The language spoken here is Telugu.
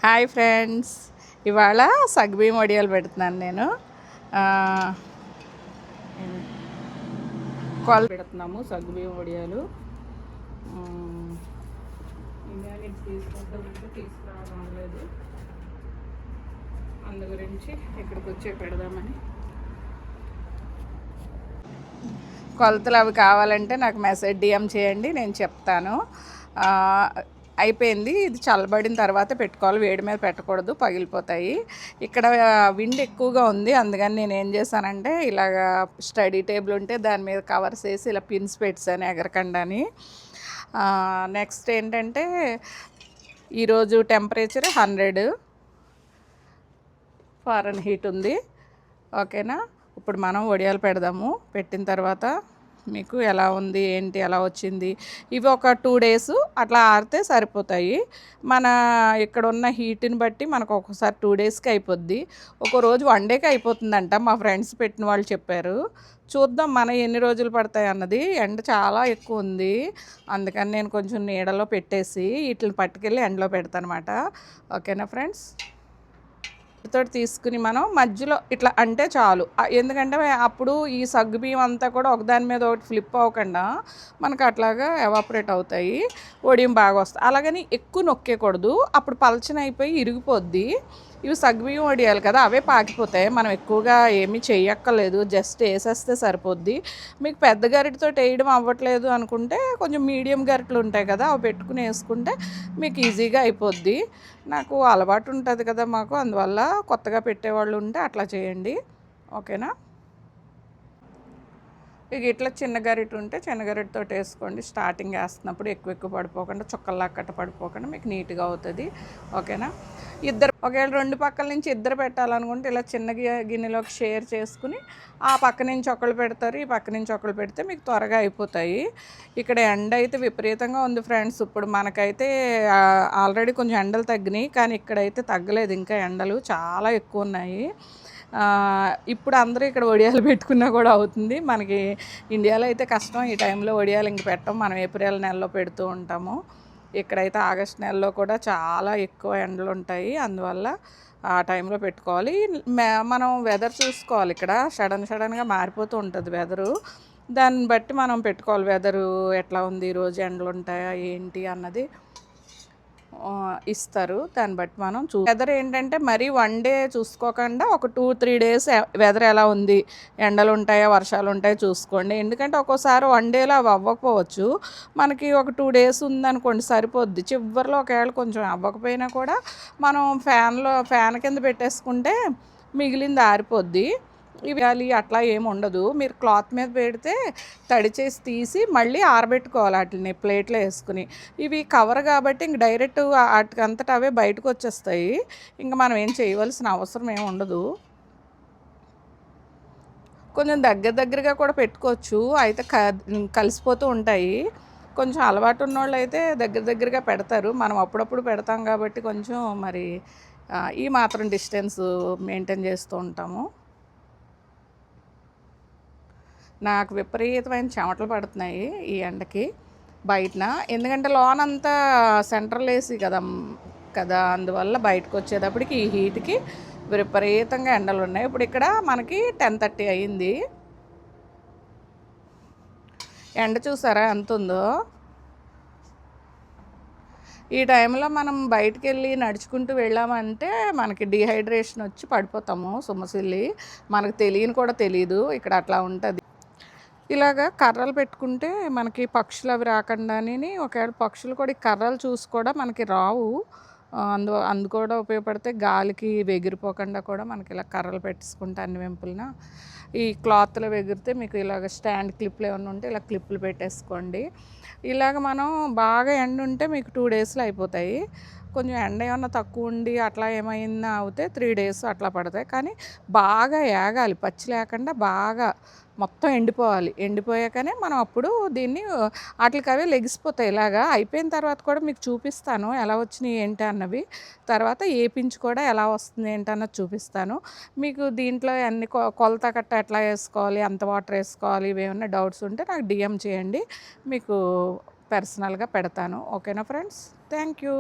హాయ్ ఫ్రెండ్స్, ఇవాళ సగ్గుబియ్యం వడియాలు పెడుతున్నాను నేను. కాల్ పెడుతున్నాము సగ్గుబియ్యం వడియాలు. ఇండియా నుంచి తీసుకురావడం లేదు, అందు గురించి ఇక్కడికి వచ్చే పెడదామని. కొలతలు అవి కావాలంటే నాకు మెసేజ్ డిఎం చేయండి, నేను చెప్తాను. అయిపోయింది. ఇది చల్లబడిన తర్వాత పెట్టుకోవాలి, వేడి మీద పెట్టకూడదు, పగిలిపోతాయి. ఇక్కడ విండ్ ఎక్కువగా ఉంది, అందుకని నేను ఏం చేశానంటే ఇలాగ స్టడీ టేబుల్ ఉంటే దాని మీద కవర్స్ వేసి ఇలా పిన్స్ పెట్టాను ఎగరకుండా అని. నెక్స్ట్ ఏంటంటే ఈరోజు టెంపరేచర్ 100 ఫారెన్హీట్ ఉంది. ఓకేనా, ఇప్పుడు మనం వడియాలు పెడదాము. పెట్టిన తర్వాత మీకు ఎలా ఉంది ఏంటి ఎలా వచ్చింది, ఇవి ఒక 2 days అట్లా ఆరితే సరిపోతాయి. మన ఇక్కడ ఉన్న హీట్ని బట్టి మనకు ఒక్కొక్కసారి 2 daysకి అయిపోద్ది, ఒక రోజు 1 dayకి అయిపోతుందంట. మా ఫ్రెండ్స్ పెట్టిన వాళ్ళు చెప్పారు. చూద్దాం మన ఎన్ని రోజులు పడతాయి అన్నది. ఎండ చాలా ఎక్కువ ఉంది, అందుకని నేను కొంచెం నీడలో పెట్టేసి వీటిని పట్టుకెళ్ళి ఎండలో పెడతాను అనమాట. ఓకేనా ఫ్రెండ్స్, తోటి తీసుకుని మనం మధ్యలో ఇట్లా అంటే చాలు. ఎందుకంటే అప్పుడు ఈ సగ్గుబియ్యం అంతా కూడా ఒకదాని మీద ఒకటి ఫ్లిప్ అవ్వకుండా మనకు అట్లాగా ఎవాపరేట్ అవుతాయి, వడియం బాగా వస్తాయి. అలాగని ఎక్కువ నొక్కేయకూడదు, అప్పుడు పలచన అయిపోయి ఇరిగిపోద్ది. ఇవి సగ్గుబియ్యం వడియాలి కదా, అవే పాకిపోతాయి. మనం ఎక్కువగా ఏమీ చెయ్యక్కర్లేదు, జస్ట్ వేసేస్తే సరిపోద్ది. మీకు పెద్ద గరిటతో వేయడం అవ్వట్లేదు అనుకుంటే కొంచెం మీడియం గరిటలు ఉంటాయి కదా, అవి పెట్టుకుని వేసుకుంటే మీకు ఈజీగా అయిపోద్ది. నాకు అలవాటు ఉంటుంది కదా మాకు, అందువల్ల కొత్తగా పెట్టేవాళ్ళు ఉంటే అట్లా చేయండి. ఓకేనా, ఇక ఇట్లా చిన్న గరిట ఉంటే చిన్న గరిటతో వేసుకోండి. స్టార్టింగ్ వేస్తున్నప్పుడు ఎక్కువ పడిపోకుండా, చుక్కల్లా కట్ట పడిపోకుండా మీకు నీట్గా అవుతుంది. ఓకేనా, ఒకవేళ 2 పక్కల నుంచి ఇద్దరు పెట్టాలనుకుంటే ఇలా చిన్న గిన్నెలోకి షేర్ చేసుకుని ఆ పక్క నుంచి ఒకళ్ళు పెడతారు, ఈ పక్క నుంచి ఒకళ్ళు పెడితే మీకు త్వరగా అయిపోతాయి. ఇక్కడ ఎండ అయితే విపరీతంగా ఉంది ఫ్రెండ్స్. ఇప్పుడు మనకైతే ఆల్రెడీ కొంచెం ఎండలు తగ్గినాయి, కానీ ఇక్కడైతే తగ్గలేదు, ఇంకా ఎండలు చాలా ఎక్కువ ఉన్నాయి. ఇప్పుడు అందరూ ఇక్కడ వడియాలు పెట్టుకున్నా కూడా అవుతుంది. మనకి ఇండియాలో అయితే కష్టం ఈ టైంలో వడియాలు ఇంక పెట్టం, మనం ఏప్రిల్ నెలలో పెడుతూ ఉంటాము. ఇక్కడైతే ఆగస్ట్ నెలలో కూడా చాలా ఎక్కువ ఎండలు ఉంటాయి, అందువల్ల ఆ టైంలో పెట్టుకోవాలి. మనం వెదర్ చూసుకోవాలి, ఇక్కడ సడన్గా మారిపోతూ ఉంటుంది వెదరు, దాన్ని బట్టి మనం పెట్టుకోవాలి. వెదరు ఎట్లా ఉంది, ఈరోజు ఎండలు ఉంటాయా ఏంటి అన్నది ఇస్తారు, దాన్ని బట్టి మనం వెదర్ ఏంటంటే మరీ 1 day చూసుకోకుండా ఒక 2-3 days వెదర్ ఎలా ఉంది, ఎండలు ఉంటాయా వర్షాలు ఉంటాయా చూసుకోండి. ఎందుకంటే ఒక్కోసారి 1 dayలో అవి అవ్వకపోవచ్చు, మనకి ఒక 2 days ఉందనుకోండి సరిపోద్ది. చివరిలో ఒకవేళ కొంచెం అవ్వకపోయినా కూడా మనం ఫ్యాన్ కింద పెట్టేసుకుంటే మిగిలింది ఆరిపోద్ది. ఇవి అట్లా ఏమి ఉండదు, మీరు క్లాత్ మీద పెడితే తడి చేసి తీసి మళ్ళీ ఆరబెట్టుకోవాలి వాటిని ప్లేట్లో వేసుకుని. ఇవి కవర్ కాబట్టి ఇంక డైరెక్ట్ వాటికి అంతటా అవే బయటకు వచ్చేస్తాయి, ఇంకా మనం ఏం చేయవలసిన అవసరం ఏమి ఉండదు. కొంచెం దగ్గరగా కూడా పెట్టుకోవచ్చు, అయితే కలిసిపోతూ ఉంటాయి. కొంచెం అలవాటు ఉన్నోళ్ళు అయితే దగ్గరగా పెడతారు, మనం అప్పుడప్పుడు పెడతాం కాబట్టి కొంచెం మరి ఈ మాత్రం డిస్టెన్స్ మెయింటైన్ చేస్తూ ఉంటాము. నాకు విపరీతమైన చెమటలు పడుతున్నాయి ఈ ఎండకి బయటన, ఎందుకంటే లోనంతా సెంట్రల్ ఏసీ కదా అందువల్ల బయటకు వచ్చేటప్పటికి ఈ హీట్కి విపరీతంగా ఎండలు ఉన్నాయి. ఇప్పుడు ఇక్కడ మనకి 10:30 అయింది. ఎండ చూసారా ఎంత ఉందో. ఈ టైంలో మనం బయటికి వెళ్ళి నడుచుకుంటూ వెళ్ళామంటే మనకి డీహైడ్రేషన్ వచ్చి పడిపోతాము సొమ్మసిల్లి, మనకు తెలియదు. ఇక్కడ అట్లా ఉంటుంది. ఇలాగ కర్రలు పెట్టుకుంటే మనకి పక్షులు అవి రాకుండాని, ఒకవేళ పక్షులు కూడా ఈ కర్రలు చూసి కూడా మనకి రావు, అందు కూడా ఉపయోగపడతాయి. గాలికి ఎగిరిపోకుండా కూడా మనకి ఇలా కర్రలు పెట్టేసుకుంటే అన్ని వెంపులన ఈ క్లాత్లో ఎగిరితే మీకు ఇలాగ స్టాండ్ క్లిప్లు ఏమైనా ఉంటే ఇలా క్లిప్లు పెట్టేసుకోండి. ఇలాగ మనం బాగా ఎండ ఉంటే మీకు 2 daysలో అయిపోతాయి. కొంచెం ఎండ ఏమన్నా తక్కువ ఉండి అట్లా ఏమైనా అవుతే 3 days అట్లా పడతాయి. కానీ బాగా ఏగాలి, పచ్చి లేకుండా బాగా మొత్తం ఎండిపోయాకనే మనం అప్పుడు దీన్ని వాటికి అవే లెగిసిపోతాయి. ఇలాగా అయిపోయిన తర్వాత కూడా మీకు చూపిస్తాను ఎలా వచ్చినాయి ఏంటి అన్నవి, తర్వాత ఏపించి కూడా ఎలా వస్తుంది ఏంటి అన్నది చూపిస్తాను మీకు. దీంట్లో అన్ని కొలత కట్ట ఎట్లా వేసుకోవాలి, ఎంత వాటర్ వేసుకోవాలి, ఇవేమన్నా డౌట్స్ ఉంటే నాకు డిఎం చేయండి, మీకు పర్సనల్గా పెడతాను. ఓకేనా ఫ్రెండ్స్, థ్యాంక్ యూ.